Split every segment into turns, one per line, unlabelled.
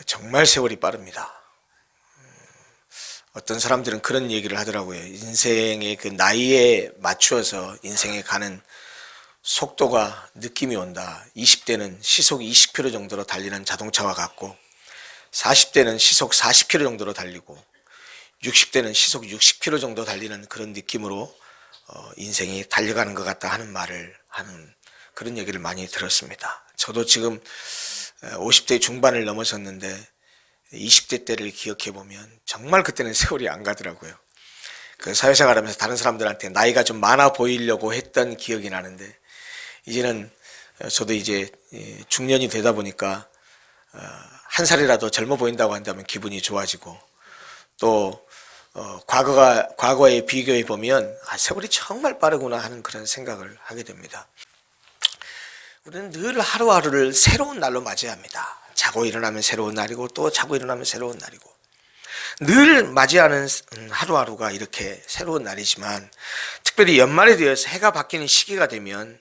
정말 세월이 빠릅니다. 어떤 사람들은 그런 얘기를 하더라고요. 인생의 그 나이에 맞추어서 인생에 가는 속도가 느낌이 온다. 20대는 시속 20km 정도로 달리는 자동차와 같고 40대는 시속 40km 정도로 달리고 60대는 시속 60km 정도 달리는 그런 느낌으로 인생이 달려가는 것 같다 하는 말을 하는 그런 얘기를 많이 들었습니다. 저도 지금 50대 중반을 넘어섰는데 20대 때를 기억해 보면 정말 그때는 세월이 안 가더라고요. 그 사회생활 하면서 다른 사람들한테 나이가 좀 많아 보이려고 했던 기억이 나는데 이제는 저도 이제 중년이 되다 보니까 한 살이라도 젊어 보인다고 한다면 기분이 좋아지고 또 과거에 비교해 보면 세월이 정말 빠르구나 하는 그런 생각을 하게 됩니다. 우리는 늘 하루하루를 새로운 날로 맞이합니다. 자고 일어나면 새로운 날이고 또 자고 일어나면 새로운 날이고 늘 맞이하는 하루하루가 이렇게 새로운 날이지만 특별히 연말에 되어서 해가 바뀌는 시기가 되면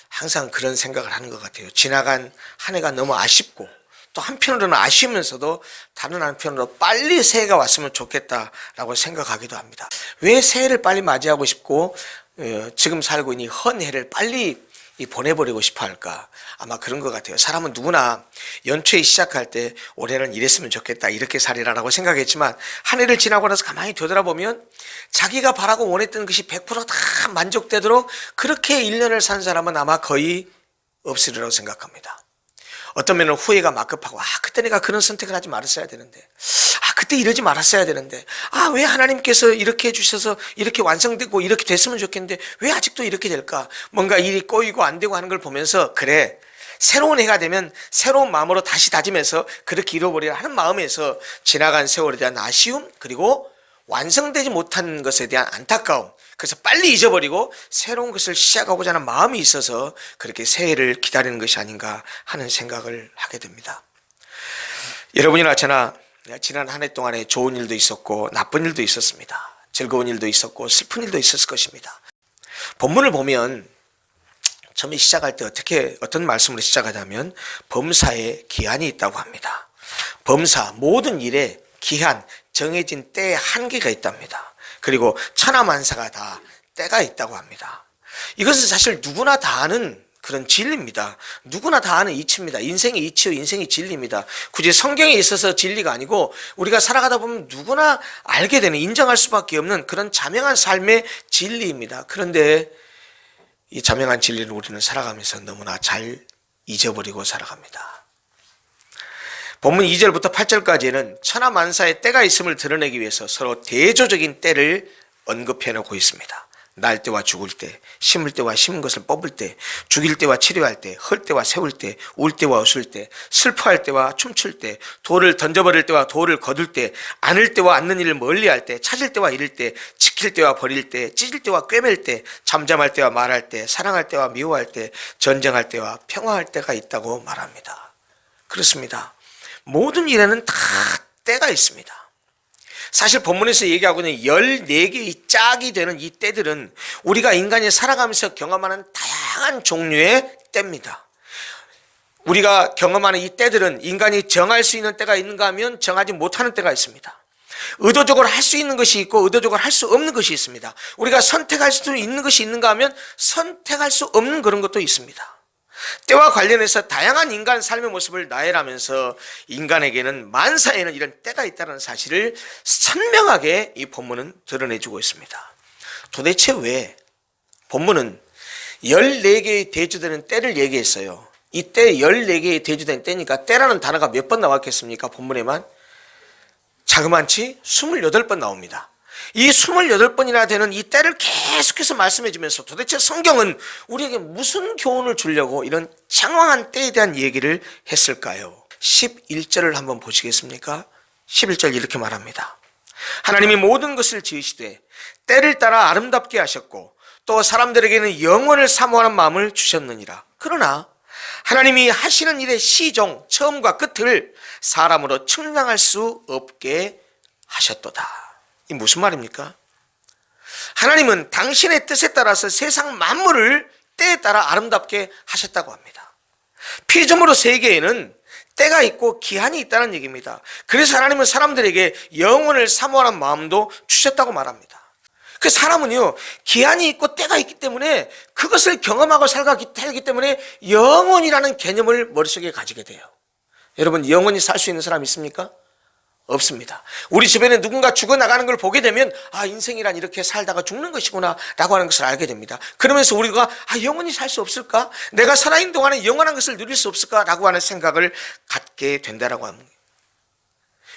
항상 그런 생각을 하는 것 같아요. 지나간 한 해가 너무 아쉽고 또 한편으로는 아쉬우면서도 다른 한편으로 빨리 새해가 왔으면 좋겠다라고 생각하기도 합니다. 왜 새해를 빨리 맞이하고 싶고 지금 살고 있는 헌 해를 빨리 보내버리고 싶어 할까? 아마 그런 것 같아요. 사람은 누구나 연초에 시작할 때 올해는 이랬으면 좋겠다, 이렇게 살이라라고 생각했지만 한 해를 지나고 나서 가만히 되돌아보면 자기가 바라고 원했던 것이 100%다 만족되도록 그렇게 1년을 산 사람은 아마 거의 없으리라고 생각합니다. 어떤 면은 후회가 막급하고 그때 내가 그런 선택을 하지 말았어야 되는데 그때 이러지 말았어야 되는데 왜 하나님께서 이렇게 해주셔서 이렇게 완성되고 이렇게 됐으면 좋겠는데 왜 아직도 이렇게 될까? 뭔가 일이 꼬이고 안 되고 하는 걸 보면서 그래 새로운 해가 되면 새로운 마음으로 다시 다짐해서 그렇게 이뤄버리라 하는 마음에서 지나간 세월에 대한 아쉬움 그리고 완성되지 못한 것에 대한 안타까움 그래서 빨리 잊어버리고 새로운 것을 시작하고자 하는 마음이 있어서 그렇게 새해를 기다리는 것이 아닌가 하는 생각을 하게 됩니다. 여러분이나 저나 지난 한 해 동안에 좋은 일도 있었고 나쁜 일도 있었습니다. 즐거운 일도 있었고 슬픈 일도 있었을 것입니다. 본문을 보면 처음에 시작할 때 어떤 말씀으로 시작하냐면 범사에 기한이 있다고 합니다. 범사 모든 일에 기한 정해진 때의 한계가 있답니다. 그리고 천하만사가 다 때가 있다고 합니다. 이것은 사실 누구나 다 아는 그런 진리입니다. 누구나 다 아는 이치입니다. 인생의 이치요 인생의 진리입니다. 굳이 성경에 있어서 진리가 아니고 우리가 살아가다 보면 누구나 알게 되는 인정할 수밖에 없는 그런 자명한 삶의 진리입니다. 그런데 이 자명한 진리를 우리는 살아가면서 너무나 잘 잊어버리고 살아갑니다. 본문 2절부터 8절까지는 천하만사의 때가 있음을 드러내기 위해서 서로 대조적인 때를 언급해 놓고 있습니다. 날 때와 죽을 때, 심을 때와 심은 것을 뽑을 때, 죽일 때와 치료할 때, 헐 때와 세울 때, 울 때와 웃을 때, 슬퍼할 때와 춤출 때, 돌을 던져버릴 때와 돌을 거둘 때, 안을 때와 않는 일을 멀리할 때, 찾을 때와 잃을 때, 지킬 때와 버릴 때, 찢을 때와 꿰맬 때, 잠잠할 때와 말할 때, 사랑할 때와 미워할 때, 전쟁할 때와 평화할 때가 있다고 말합니다. 그렇습니다. 모든 일에는 다 때가 있습니다. 사실 본문에서 얘기하고 있는 14개의 짝이 되는 이 때들은 우리가 인간이 살아가면서 경험하는 다양한 종류의 때입니다. 우리가 경험하는 이 때들은 인간이 정할 수 있는 때가 있는가 하면 정하지 못하는 때가 있습니다. 의도적으로 할 수 있는 것이 있고 의도적으로 할 수 없는 것이 있습니다. 우리가 선택할 수 있는 것이 있는가 하면 선택할 수 없는 그런 것도 있습니다. 때와 관련해서 다양한 인간 삶의 모습을 나열하면서 인간에게는 만사에는 이런 때가 있다는 사실을 선명하게 이 본문은 드러내주고 있습니다. 도대체 왜 본문은 14개의 대조되는 때를 얘기했어요. 이때 14개의 대조된 때니까 때라는 단어가 몇 번 나왔겠습니까? 본문에만 자그만치 28번 나옵니다. 이 28번이나 되는 이 때를 계속해서 말씀해 주면서 도대체 성경은 우리에게 무슨 교훈을 주려고 이런 장황한 때에 대한 얘기를 했을까요? 11절을 한번 보시겠습니까? 11절 이렇게 말합니다. 하나님이 모든 것을 지으시되 때를 따라 아름답게 하셨고 또 사람들에게는 영원을 사모하는 마음을 주셨느니라. 그러나 하나님이 하시는 일의 시종, 처음과 끝을 사람으로 측량할 수 없게 하셨도다. 이 무슨 말입니까? 하나님은 당신의 뜻에 따라서 세상 만물을 때에 따라 아름답게 하셨다고 합니다. 피조물의 세계에는 때가 있고 기한이 있다는 얘기입니다. 그래서 하나님은 사람들에게 영원을 사모하는 마음도 주셨다고 말합니다. 그 사람은요, 기한이 있고 때가 있기 때문에 그것을 경험하고 살기 때문에 영원이라는 개념을 머릿속에 가지게 돼요. 여러분, 영원히 살 수 있는 사람 있습니까? 없습니다. 우리 주변에 누군가 죽어나가는 걸 보게 되면 인생이란 이렇게 살다가 죽는 것이구나 라고 하는 것을 알게 됩니다. 그러면서 우리가 영원히 살 수 없을까? 내가 살아있는 동안에 영원한 것을 누릴 수 없을까? 라고 하는 생각을 갖게 된다라고 합니다.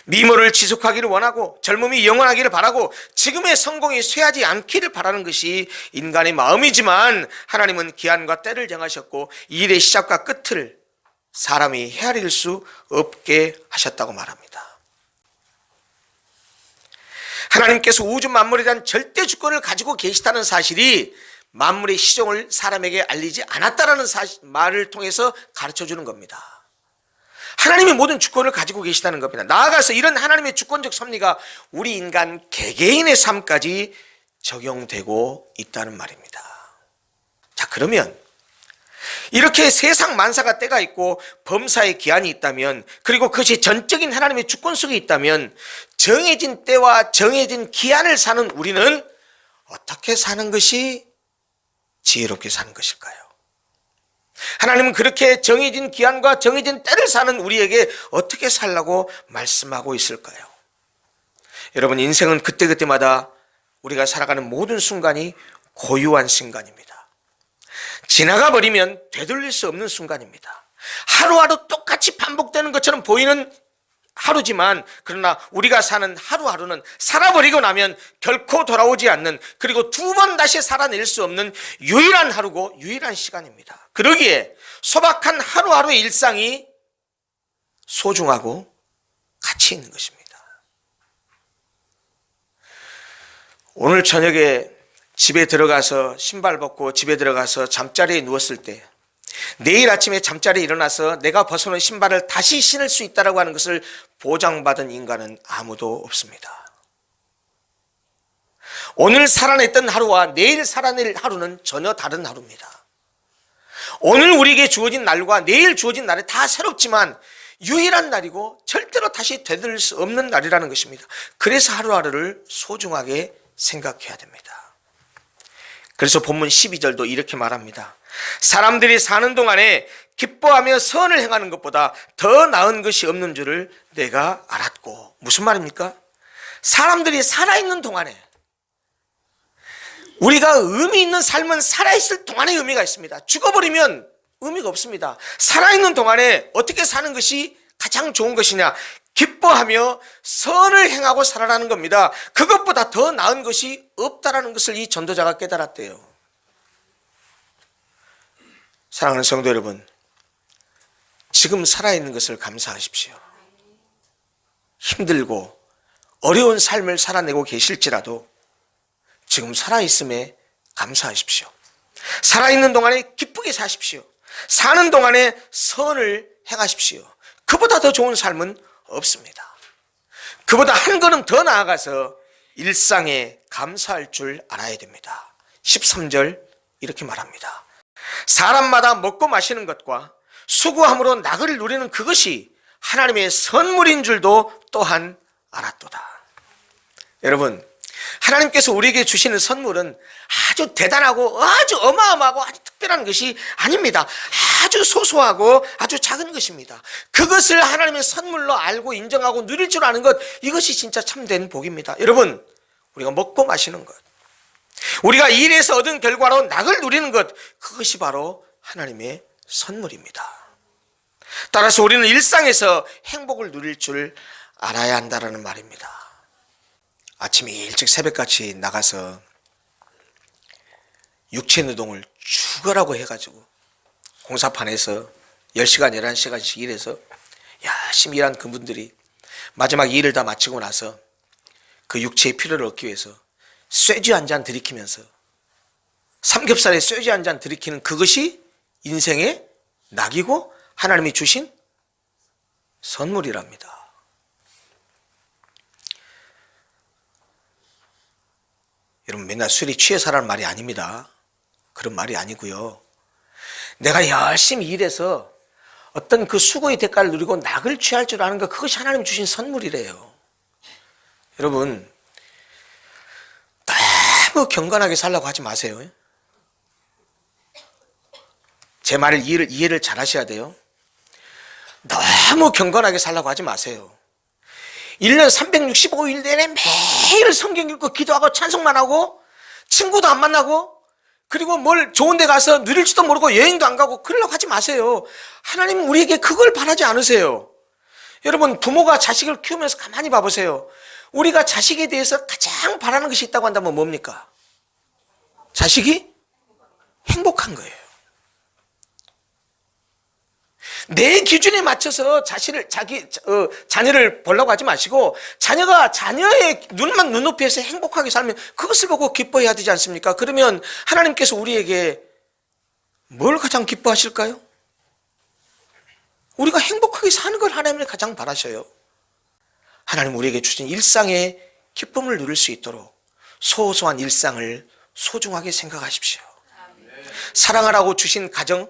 미모를 지속하기를 원하고 젊음이 영원하기를 바라고 지금의 성공이 쇠하지 않기를 바라는 것이 인간의 마음이지만 하나님은 기한과 때를 정하셨고 일의 시작과 끝을 사람이 헤아릴 수 없게 하셨다고 말합니다. 하나님께서 우주 만물에 대한 절대 주권을 가지고 계시다는 사실이 만물의 시종을 사람에게 알리지 않았다라는 말을 통해서 가르쳐주는 겁니다. 하나님이 모든 주권을 가지고 계시다는 겁니다. 나아가서 이런 하나님의 주권적 섭리가 우리 인간 개개인의 삶까지 적용되고 있다는 말입니다. 자, 그러면 이렇게 세상 만사가 때가 있고 범사의 기한이 있다면, 그리고 그것이 전적인 하나님의 주권 속에 있다면 정해진 때와 정해진 기한을 사는 우리는 어떻게 사는 것이 지혜롭게 사는 것일까요? 하나님은 그렇게 정해진 기한과 정해진 때를 사는 우리에게 어떻게 살라고 말씀하고 있을까요? 여러분, 인생은 그때그때마다 우리가 살아가는 모든 순간이 고유한 순간입니다. 지나가 버리면 되돌릴 수 없는 순간입니다. 하루하루 똑같이 반복되는 것처럼 보이는 하루지만, 그러나 우리가 사는 하루하루는 살아버리고 나면 결코 돌아오지 않는, 그리고 두 번 다시 살아낼 수 없는 유일한 하루고 유일한 시간입니다. 그러기에 소박한 하루하루의 일상이 소중하고 가치 있는 것입니다. 오늘 저녁에 집에 들어가서 신발 벗고 집에 들어가서 잠자리에 누웠을 때 내일 아침에 잠자리에 일어나서 내가 벗어놓은 신발을 다시 신을 수 있다고 하는 것을 보장받은 인간은 아무도 없습니다. 오늘 살아냈던 하루와 내일 살아낼 하루는 전혀 다른 하루입니다. 오늘 우리에게 주어진 날과 내일 주어진 날이 다 새롭지만 유일한 날이고 절대로 다시 되돌릴 수 없는 날이라는 것입니다. 그래서 하루하루를 소중하게 생각해야 됩니다. 그래서 본문 12절도 이렇게 말합니다. 사람들이 사는 동안에 기뻐하며 선을 행하는 것보다 더 나은 것이 없는 줄을 내가 알았고. 무슨 말입니까? 사람들이 살아있는 동안에, 우리가 의미 있는 삶은 살아있을 동안에 의미가 있습니다. 죽어버리면 의미가 없습니다. 살아있는 동안에 어떻게 사는 것이 가장 좋은 것이냐? 기뻐하며 선을 행하고 살아라는 겁니다. 그것보다 더 나은 것이 없다라는 것을 이 전도자가 깨달았대요. 사랑하는 성도 여러분, 지금 살아있는 것을 감사하십시오. 힘들고 어려운 삶을 살아내고 계실지라도 지금 살아있음에 감사하십시오. 살아있는 동안에 기쁘게 사십시오. 사는 동안에 선을 행하십시오. 그보다 더 좋은 삶은 없습니다. 그보다 한 걸음 더 나아가서 일상에 감사할 줄 알아야 됩니다. 13절 이렇게 말합니다. 사람마다 먹고 마시는 것과 수고함으로 낙을 누리는 그것이 하나님의 선물인 줄도 또한 알았도다. 여러분, 하나님께서 우리에게 주시는 선물은 아주 대단하고 아주 어마어마하고 아주 특별한 것이 아닙니다. 아주 소소하고 아주 작은 것입니다. 그것을 하나님의 선물로 알고 인정하고 누릴 줄 아는 것, 이것이 진짜 참된 복입니다. 여러분, 우리가 먹고 마시는 것, 우리가 일에서 얻은 결과로 낙을 누리는 것, 그것이 바로 하나님의 선물입니다. 따라서 우리는 일상에서 행복을 누릴 줄 알아야 한다는 말입니다. 아침에 일찍 새벽같이 나가서 육체노동을 죽으라고 해가지고 공사판에서 10시간, 11시간씩 일해서 열심히 일한 그분들이 마지막 일을 다 마치고 나서 그 육체의 필요를 얻기 위해서 쇠주 한 잔 들이키면서 삼겹살에 쇠주 한 잔 들이키는 그것이 인생의 낙이고 하나님이 주신 선물이랍니다. 여러분, 맨날 술이 취해서라는 말이 아닙니다. 그런 말이 아니고요. 내가 열심히 일해서 어떤 그 수고의 대가를 누리고 낙을 취할 줄 아는 것, 그것이 하나님 주신 선물이래요. 여러분, 너무 경건하게 살라고 하지 마세요. 제 말을 이해를 잘 하셔야 돼요. 너무 경건하게 살라고 하지 마세요. 1년 365일 내내 매일 성경 읽고 기도하고 찬송만 하고 친구도 안 만나고 그리고 뭘 좋은 데 가서 누릴지도 모르고 여행도 안 가고 그러려고 하지 마세요. 하나님은 우리에게 그걸 바라지 않으세요. 여러분, 부모가 자식을 키우면서 가만히 봐보세요. 우리가 자식에 대해서 가장 바라는 것이 있다고 한다면 뭡니까? 자식이 행복한 거예요. 내 기준에 맞춰서 자녀를 보려고 하지 마시고 자녀가 자녀의 눈높이에서 행복하게 살면 그것을 보고 기뻐해야 되지 않습니까? 그러면 하나님께서 우리에게 뭘 가장 기뻐하실까요? 우리가 행복하게 사는 걸 하나님이 가장 바라셔요. 하나님 우리에게 주신 일상의 기쁨을 누릴 수 있도록 소소한 일상을 소중하게 생각하십시오. 사랑하라고 주신 가정,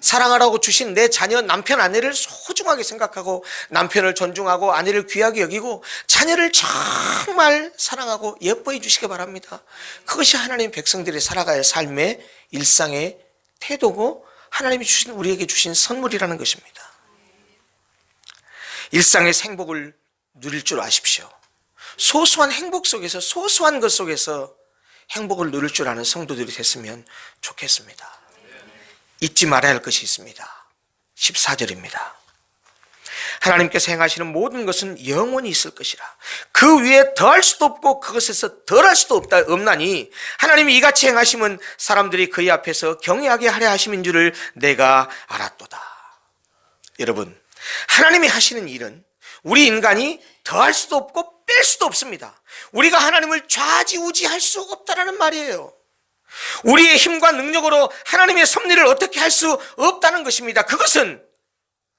사랑하라고 주신 내 자녀, 남편, 아내를 소중하게 생각하고 남편을 존중하고 아내를 귀하게 여기고 자녀를 정말 사랑하고 예뻐해 주시기 바랍니다. 그것이 하나님 백성들이 살아가야 할 삶의 일상의 태도고 하나님이 우리에게 주신 선물이라는 것입니다. 일상의 행복을 누릴 줄 아십시오. 소소한 행복 속에서, 소소한 것 속에서 행복을 누릴 줄 아는 성도들이 됐으면 좋겠습니다. 잊지 말아야 할 것이 있습니다. 14절입니다. 하나님께서 행하시는 모든 것은 영원히 있을 것이라. 그 위에 더할 수도 없고 그것에서 덜할 수도 없나니 하나님이 이같이 행하심은 사람들이 그의 앞에서 경외하게 하려 하심인 줄을 내가 알았도다. 여러분, 하나님이 하시는 일은 우리 인간이 더할 수도 없고 뺄 수도 없습니다. 우리가 하나님을 좌지우지할 수 없다라는 말이에요. 우리의 힘과 능력으로 하나님의 섭리를 어떻게 할 수 없다는 것입니다. 그것은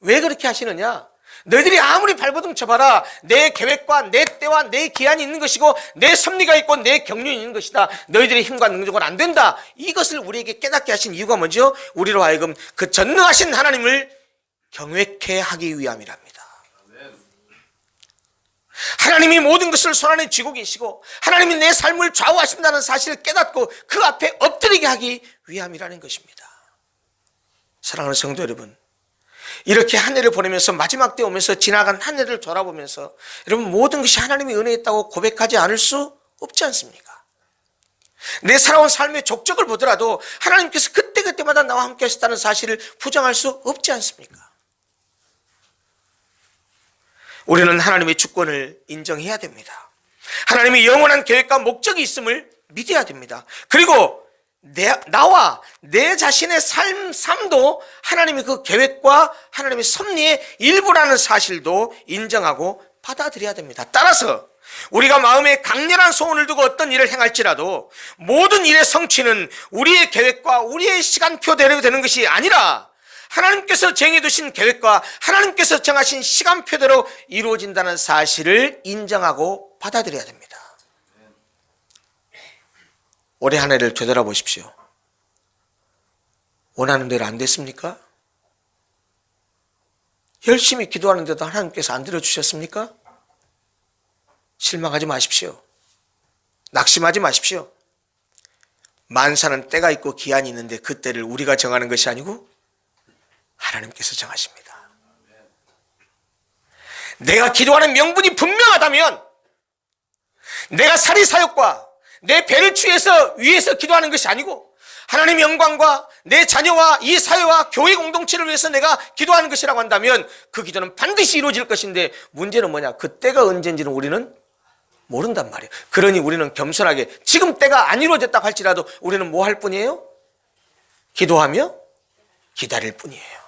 왜 그렇게 하시느냐? 너희들이 아무리 발버둥 쳐봐라. 내 계획과 내 때와 내 기한이 있는 것이고 내 섭리가 있고 내 경륜이 있는 것이다. 너희들의 힘과 능력은 안 된다. 이것을 우리에게 깨닫게 하신 이유가 뭐죠? 우리로 하여금 그 전능하신 하나님을 경외케 하기 위함이랍니다. 하나님이 모든 것을 손안에 쥐고 계시고 하나님이 내 삶을 좌우하신다는 사실을 깨닫고 그 앞에 엎드리게 하기 위함이라는 것입니다. 사랑하는 성도 여러분, 이렇게 한 해를 보내면서 마지막 때 오면서 지나간 한 해를 돌아보면서 여러분, 모든 것이 하나님의 은혜였다고 고백하지 않을 수 없지 않습니까? 내 살아온 삶의 족적을 보더라도 하나님께서 그때그때마다 나와 함께 하셨다는 사실을 부정할 수 없지 않습니까? 우리는 하나님의 주권을 인정해야 됩니다. 하나님의 영원한 계획과 목적이 있음을 믿어야 됩니다. 그리고 나와 내 자신의 삶도 하나님의 그 계획과 하나님의 섭리의 일부라는 사실도 인정하고 받아들여야 됩니다. 따라서 우리가 마음에 강렬한 소원을 두고 어떤 일을 행할지라도 모든 일의 성취는 우리의 계획과 우리의 시간표대로 되는 것이 아니라 하나님께서 정해두신 계획과 하나님께서 정하신 시간표대로 이루어진다는 사실을 인정하고 받아들여야 됩니다. 올해 한 해를 되돌아보십시오. 원하는 대로 안 됐습니까? 열심히 기도하는데도 하나님께서 안 들어주셨습니까? 실망하지 마십시오. 낙심하지 마십시오. 만사는 때가 있고 기한이 있는데 그 때를 우리가 정하는 것이 아니고 하나님께서 정하십니다. 내가 기도하는 명분이 분명하다면 내가 사리사욕과 내 배를 취해서 위해서 기도하는 것이 아니고 하나님의 영광과 내 자녀와 이 사회와 교회 공동체를 위해서 내가 기도하는 것이라고 한다면 그 기도는 반드시 이루어질 것인데 문제는 뭐냐? 그 때가 언제인지는 우리는 모른단 말이에요. 그러니 우리는 겸손하게 지금 때가 안 이루어졌다고 할지라도 우리는 뭐 할 뿐이에요? 기도하며 기다릴 뿐이에요.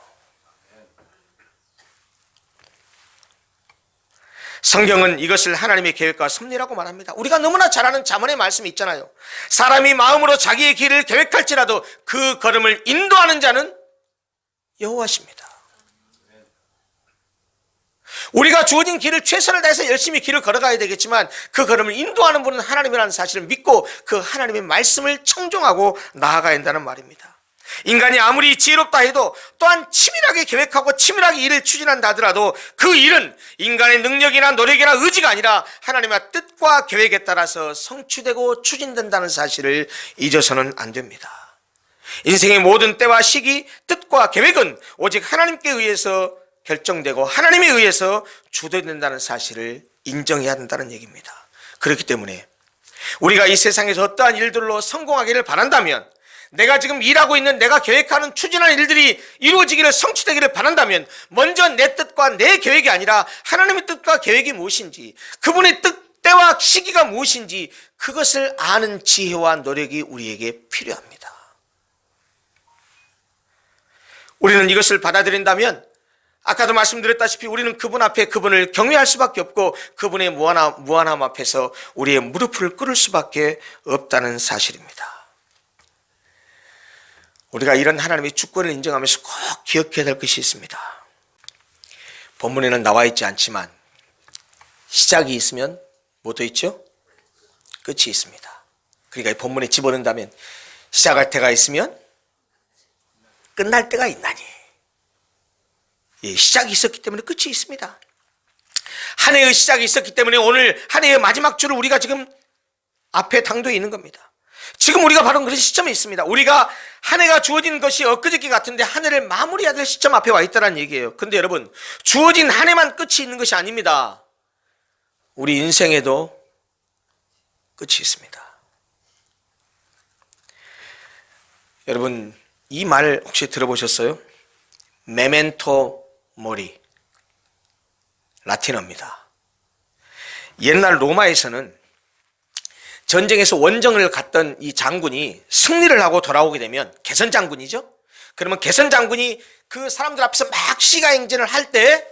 성경은 이것을 하나님의 계획과 섭리라고 말합니다. 우리가 너무나 잘 아는 잠언의 말씀이 있잖아요. 사람이 마음으로 자기의 길을 계획할지라도 그 걸음을 인도하는 자는 여호와십니다. 우리가 주어진 길을 최선을 다해서 열심히 길을 걸어가야 되겠지만 그 걸음을 인도하는 분은 하나님이라는 사실을 믿고 그 하나님의 말씀을 청종하고 나아가야 한다는 말입니다. 인간이 아무리 지혜롭다 해도 또한 치밀하게 계획하고 치밀하게 일을 추진한다 하더라도 그 일은 인간의 능력이나 노력이나 의지가 아니라 하나님의 뜻과 계획에 따라서 성취되고 추진된다는 사실을 잊어서는 안 됩니다. 인생의 모든 때와 시기, 뜻과 계획은 오직 하나님께 의해서 결정되고 하나님에 의해서 주도된다는 사실을 인정해야 한다는 얘기입니다. 그렇기 때문에 우리가 이 세상에서 어떠한 일들로 성공하기를 바란다면, 내가 지금 일하고 있는, 내가 계획하는 추진하는 일들이 이루어지기를, 성취되기를 바란다면 먼저 내 뜻과 내 계획이 아니라 하나님의 뜻과 계획이 무엇인지, 그분의 뜻, 때와 시기가 무엇인지 그것을 아는 지혜와 노력이 우리에게 필요합니다. 우리는 이것을 받아들인다면 아까도 말씀드렸다시피 우리는 그분 앞에 그분을 경외할 수밖에 없고 그분의 무한함 앞에서 우리의 무릎을 꿇을 수밖에 없다는 사실입니다. 우리가 이런 하나님의 주권을 인정하면서 꼭 기억해야 될 것이 있습니다. 본문에는 나와 있지 않지만 시작이 있으면 뭐도 있죠? 끝이 있습니다. 그러니까 이 본문에 집어넣는다면 시작할 때가 있으면 끝날 때가 있나니, 시작이 있었기 때문에 끝이 있습니다. 한 해의 시작이 있었기 때문에 오늘 한 해의 마지막 주를 우리가 지금 앞에 당도해 있는 겁니다. 지금 우리가 바로 그런 시점에 있습니다. 우리가 한 해가 주어진 것이 엊그저께 같은데 한 해를 마무리해야 될 시점 앞에 와 있다는 얘기예요. 근데 여러분, 주어진 한 해만 끝이 있는 것이 아닙니다. 우리 인생에도 끝이 있습니다. 여러분, 이 말 혹시 들어보셨어요? 메멘토 모리, 라틴어입니다. 옛날 로마에서는 전쟁에서 원정을 갔던 이 장군이 승리를 하고 돌아오게 되면, 개선 장군이죠. 그러면 개선 장군이 그 사람들 앞에서 막 시가행진을 할 때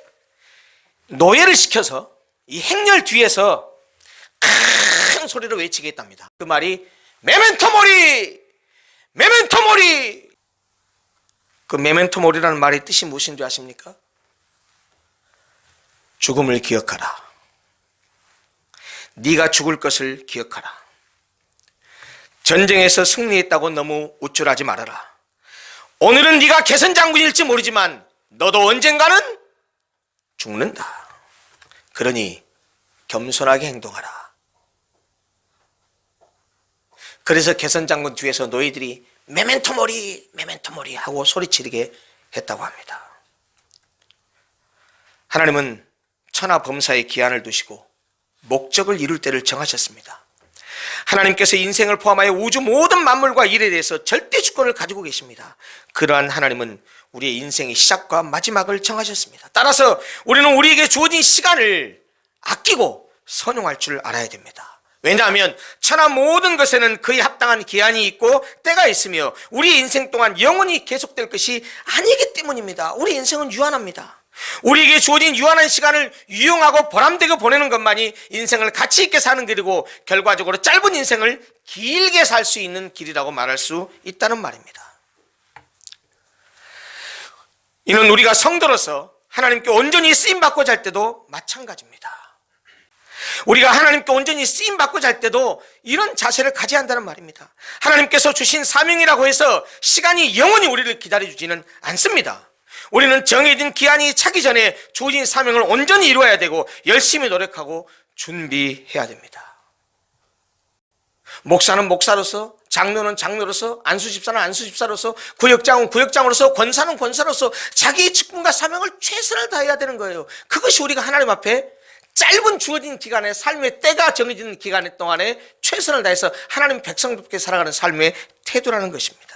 노예를 시켜서 이 행렬 뒤에서 큰 소리로 외치게 했답니다. 그 말이 메멘토 모리, 메멘토 모리. 그 메멘토 모리라는 말의 뜻이 무엇인 줄 아십니까? 죽음을 기억하라. 네가 죽을 것을 기억하라. 전쟁에서 승리했다고 너무 우쭐하지 말아라. 오늘은 네가 개선 장군일지 모르지만 너도 언젠가는 죽는다. 그러니 겸손하게 행동하라. 그래서 개선 장군 뒤에서 노예들이 메멘토 모리, 메멘토 모리 하고 소리치르게 했다고 합니다. 하나님은 천하범사의 기한을 두시고 목적을 이룰 때를 정하셨습니다. 하나님께서 인생을 포함하여 우주 모든 만물과 일에 대해서 절대 주권을 가지고 계십니다. 그러한 하나님은 우리의 인생의 시작과 마지막을 정하셨습니다. 따라서 우리는 우리에게 주어진 시간을 아끼고 선용할 줄 알아야 됩니다. 왜냐하면 천하 모든 것에는 그에 합당한 기한이 있고 때가 있으며 우리의 인생 동안 영원히 계속될 것이 아니기 때문입니다. 우리 인생은 유한합니다. 우리에게 주어진 유한한 시간을 유용하고 보람되게 보내는 것만이 인생을 가치 있게 사는 길이고 결과적으로 짧은 인생을 길게 살 수 있는 길이라고 말할 수 있다는 말입니다. 이는 우리가 성도로서 하나님께 온전히 쓰임받고자 할 때도 마찬가지입니다. 우리가 하나님께 온전히 쓰임받고자 할 때도 이런 자세를 가져야 한다는 말입니다. 하나님께서 주신 사명이라고 해서 시간이 영원히 우리를 기다려주지는 않습니다. 우리는 정해진 기한이 차기 전에 주어진 사명을 온전히 이루어야 되고 열심히 노력하고 준비해야 됩니다. 목사는 목사로서, 장로는 장로로서, 안수집사는 안수집사로서, 구역장은 구역장으로서, 권사는 권사로서 자기의 직분과 사명을 최선을 다해야 되는 거예요. 그것이 우리가 하나님 앞에 짧은 주어진 기간에, 삶의 때가 정해진 기간 동안에 최선을 다해서 하나님 백성답게 살아가는 삶의 태도라는 것입니다.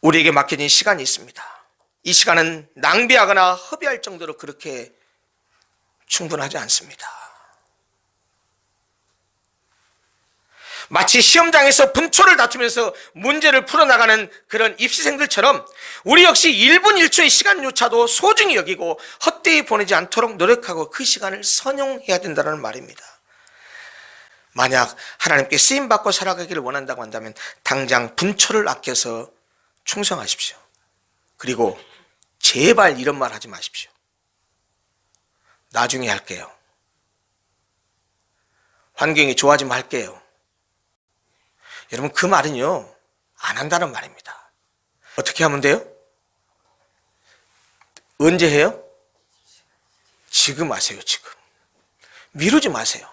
우리에게 맡겨진 시간이 있습니다. 이 시간은 낭비하거나 허비할 정도로 그렇게 충분하지 않습니다. 마치 시험장에서 분초를 다투면서 문제를 풀어나가는 그런 입시생들처럼 우리 역시 1분 1초의 시간조차도 소중히 여기고 헛되이 보내지 않도록 노력하고 그 시간을 선용해야 된다는 말입니다. 만약 하나님께 쓰임받고 살아가기를 원한다고 한다면 당장 분초를 아껴서 충성하십시오. 그리고 제발 이런 말 하지 마십시오. 나중에 할게요. 환경이 좋아지면 할게요. 여러분, 그 말은요, 안 한다는 말입니다. 어떻게 하면 돼요? 언제 해요? 지금 하세요. 지금. 미루지 마세요.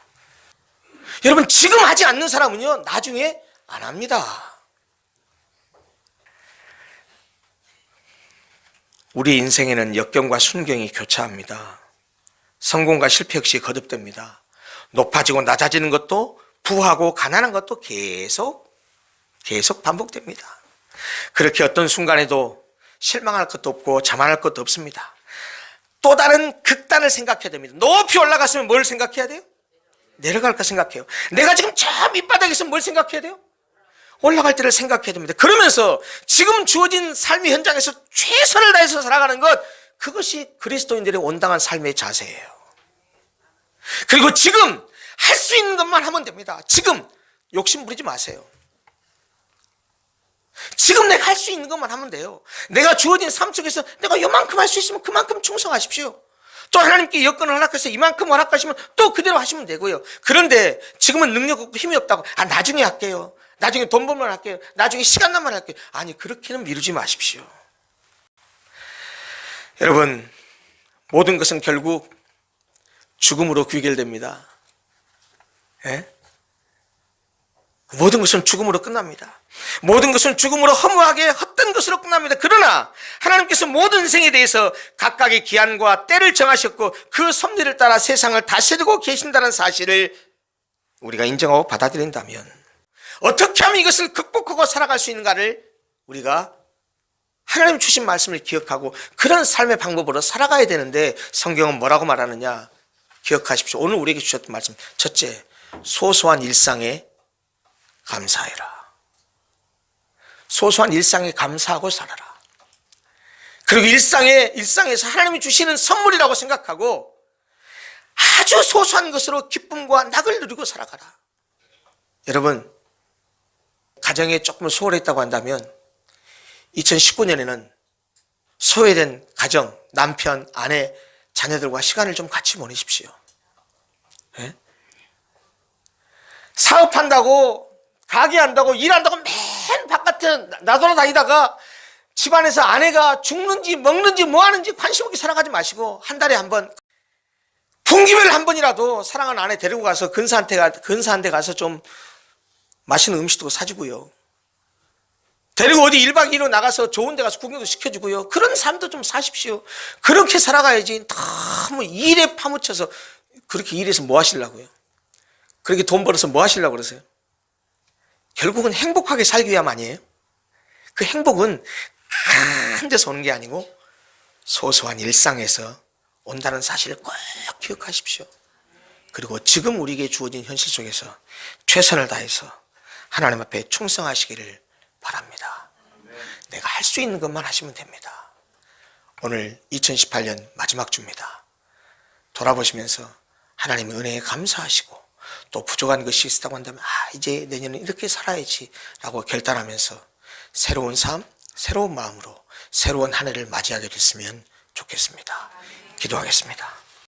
여러분, 지금 하지 않는 사람은요, 나중에 안 합니다. 우리 인생에는 역경과 순경이 교차합니다. 성공과 실패 역시 거듭됩니다. 높아지고 낮아지는 것도, 부하고 가난한 것도 계속 반복됩니다. 그렇게 어떤 순간에도 실망할 것도 없고 자만할 것도 없습니다. 또 다른 극단을 생각해야 됩니다. 높이 올라갔으면 뭘 생각해야 돼요? 내려갈까 생각해요. 내가 지금 저 밑바닥에 있으면 뭘 생각해야 돼요? 올라갈 때를 생각해야 됩니다. 그러면서 지금 주어진 삶의 현장에서 최선을 다해서 살아가는 것, 그것이 그리스도인들의 온당한 삶의 자세예요. 그리고 지금 할 수 있는 것만 하면 됩니다. 지금 욕심 부리지 마세요. 지금 내가 할 수 있는 것만 하면 돼요. 내가 주어진 삶 속에서 내가 이만큼 할 수 있으면 그만큼 충성하십시오. 또 하나님께 여건을 허락해서 이만큼 허락하시면 또 그대로 하시면 되고요. 그런데 지금은 능력 없고 힘이 없다고, 나중에 할게요. 나중에 돈 벌면 할게요. 나중에 시간 나면 할게요. 아니, 그렇게는 미루지 마십시오. 여러분, 모든 것은 결국 죽음으로 귀결됩니다. 예? 모든 것은 죽음으로 끝납니다. 모든 것은 죽음으로 허무하게 헛된 것으로 끝납니다. 그러나 하나님께서 모든 인생에 대해서 각각의 기한과 때를 정하셨고 그 섭리를 따라 세상을 다스리고 계신다는 사실을 우리가 인정하고 받아들인다면, 어떻게 하면 이것을 극복하고 살아갈 수 있는가를 우리가 하나님 주신 말씀을 기억하고 그런 삶의 방법으로 살아가야 되는데, 성경은 뭐라고 말하느냐? 기억하십시오. 오늘 우리에게 주셨던 말씀, 첫째, 소소한 일상에 감사해라. 소소한 일상에 감사하고 살아라. 그리고 일상에서 하나님이 주시는 선물이라고 생각하고 아주 소소한 것으로 기쁨과 낙을 누리고 살아가라. 여러분, 가정에 조금 소홀했다고 한다면 2019년에는 소외된 가정, 남편, 아내, 자녀들과 시간을 좀 같이 보내십시오. 네? 사업한다고, 가게한다고, 일한다고 맨 바깥에 나돌아다니다가 집안에서 아내가 죽는지 먹는지 뭐 하는지 관심 없게 살아가지 마시고, 한 달에 한 번, 분기별 한 번이라도 사랑하는 아내 데리고 가서 근사한 데 가서 좀 맛있는 음식도 사주고요. 데리고 어디 1박 2일로 나가서 좋은 데 가서 구경도 시켜주고요. 그런 삶도 좀 사십시오. 그렇게 살아가야지. 너무 일에 파묻혀서, 그렇게 일해서 뭐 하시려고요? 그렇게 돈 벌어서 뭐 하시려고 그러세요? 결국은 행복하게 살기 위함 아니에요? 그 행복은 큰 데서 오는 게 아니고 소소한 일상에서 온다는 사실을 꼭 기억하십시오. 그리고 지금 우리에게 주어진 현실 속에서 최선을 다해서 하나님 앞에 충성하시기를 바랍니다. 내가 할 수 있는 것만 하시면 됩니다. 오늘 2018년 마지막 주입니다. 돌아보시면서 하나님의 은혜에 감사하시고, 또 부족한 것이 있다고 한다면 이제 내년은 이렇게 살아야지 라고 결단하면서 새로운 삶, 새로운 마음으로 새로운 한 해를 맞이하게 됐으면 좋겠습니다. 기도하겠습니다.